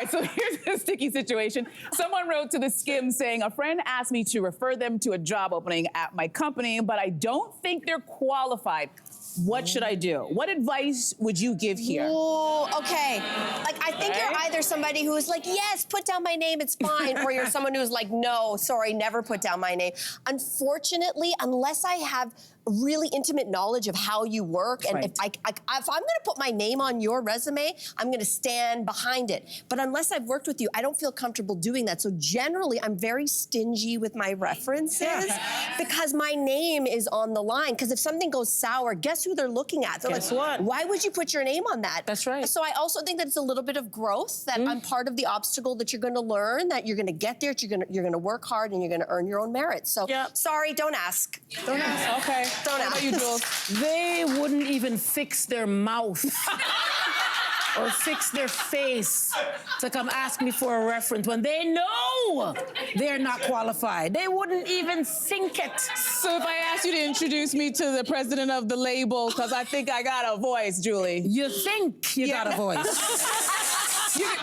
right, so here's a sticky situation. Someone wrote to the Skim saying, a friend asked me to refer them to a job opening at my company, but I don't think they're qualified. What should I do? What advice would you give here? Ooh, okay. Like, I think you're either somebody who's like, yes, put down my name, it's fine, or you're someone who's like, no, sorry, never put down my name. Unfortunately, unless I have really intimate knowledge of how you work, and if I'm gonna put my name on your resume, I'm gonna stand behind it. But unless I've worked with you, I don't feel comfortable doing that. So generally, I'm very stingy with my references because my name is on the line. Because if something goes sour, guess who they're looking at? They're Guess like, what? why would you put your name on that? That's right. So I also think that it's a little bit of growth, that I'm part of the obstacle that you're gonna learn, that you're gonna get there, you're gonna work hard, and you're gonna earn your own merit. So sorry, don't ask. Don't ask. Okay. Don't ask. How about you, Jules? They wouldn't even fix their mouth or fix their face to come ask me for a reference when they know they're not qualified. They wouldn't even think it. So if I asked you to introduce me to the president of the label, because I think I got a voice, Julie. You think you got a voice.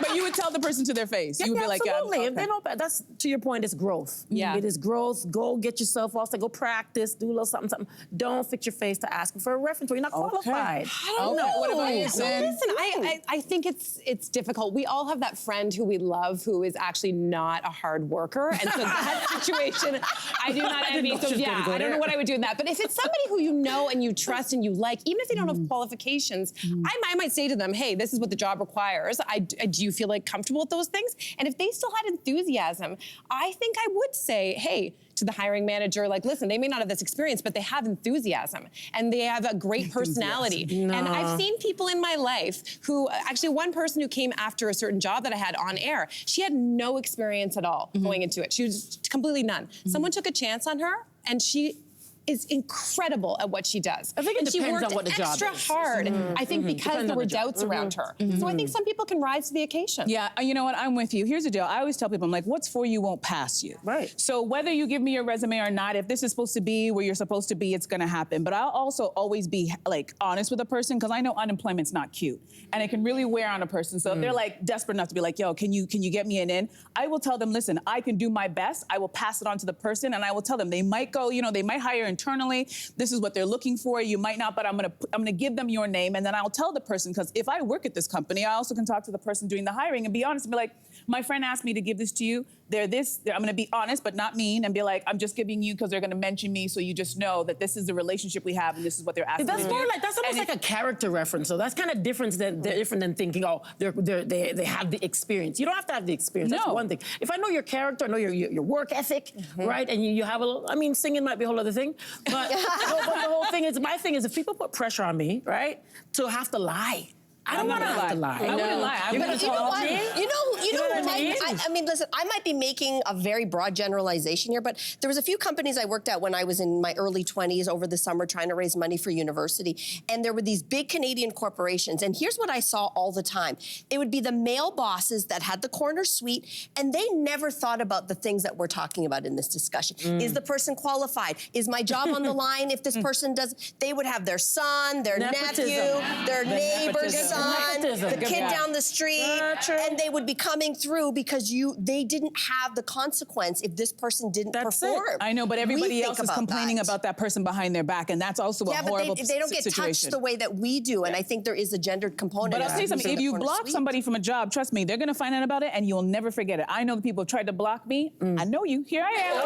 But you would tell the person to their face. Yeah, You would be like, absolutely. yeah, If they don't, that's, to your point, it's growth. Yeah. It is growth. Go get yourself off, go practice, do a little something, something. Don't fix your face to ask for a reference where you're not qualified. I don't know. What about you, Cyn? Listen, I think it's difficult. We all have that friend who we love who is actually not a hard worker. And so that situation, I do not envy. So yeah, I don't know what I would do in that. But if it's somebody who you know and you trust and you like, even if they don't have qualifications, I might say to them, hey, this is what the job requires. Do you feel like comfortable with those things? And if they still had enthusiasm, I think I would say, hey, to the hiring manager, like, listen, they may not have this experience, but they have enthusiasm and they have a great personality. And I've seen people in my life who, actually one person who came after a certain job that I had on air, she had no experience at all going into it. She was completely none. Someone took a chance on her and she is incredible at what she does. I think it depends she worked on what the job is. extra hard, I think, because there were doubts around her. So I think some people can rise to the occasion. Yeah, you know what? I'm with you. Here's the deal. I always tell people, I'm like, what's for you won't pass you. Right. So whether you give me your resume or not, if this is supposed to be where you're supposed to be, it's gonna happen. But I'll also always be like honest with a person, because I know unemployment's not cute. And it can really wear on a person. So if they're like desperate enough to be like, yo, can you get me an in? I will tell them, listen, I can do my best. I will pass it on to the person, and I will tell them they might go, they might hire internally. This is what they're looking for. You might not, but I'm gonna give them your name, and then I'll tell the person, because if I work at this company, I also can talk to the person doing the hiring and be honest and be like, my friend asked me to give this to you. They're this. I'm gonna be honest, but not mean, and be like, I'm just giving you because they're gonna mention me, so you just know that this is the relationship we have, and this is what they're asking. That's more like, that's almost like a character reference. So that's kind of different than thinking, oh, they have the experience. You don't have to have the experience. That's one thing. If I know your character, I know your work ethic, right, and you have a little, I mean, singing might be a whole other thing, but, but the whole thing is, my thing is, if people put pressure on me, right, to have to lie. I don't want to have to lie. I wouldn't lie. But you know what? You know who might, I mean, listen, I might be making a very broad generalization here, but there was a few companies I worked at when I was in my early 20s over the summer trying to raise money for university. And there were these big Canadian corporations. And here's what I saw all the time. It would be the male bosses that had the corner suite, and they never thought about the things that we're talking about in this discussion. Is the person qualified? Is my job on the line if this person does? They would have their son, their nephew, their neighbor's son, the kid down the street, and they would be coming through because they didn't have the consequence if this person didn't perform. I know, but everybody else is complaining about that person behind their back, and that's also a horrible situation. They don't get touched the way that we do, and I think there is a gendered component. But I'll say something, if you block somebody from a job, trust me, they're gonna find out about it, and you'll never forget it. I know the people who tried to block me. I know you. Here I am.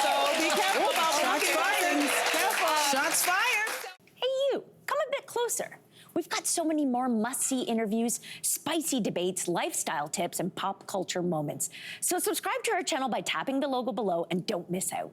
So be careful about blocking. Shots fired. Hey, you, come a bit closer. We've got so many more must-see interviews, spicy debates, lifestyle tips, and pop culture moments. So subscribe to our channel by tapping the logo below and don't miss out.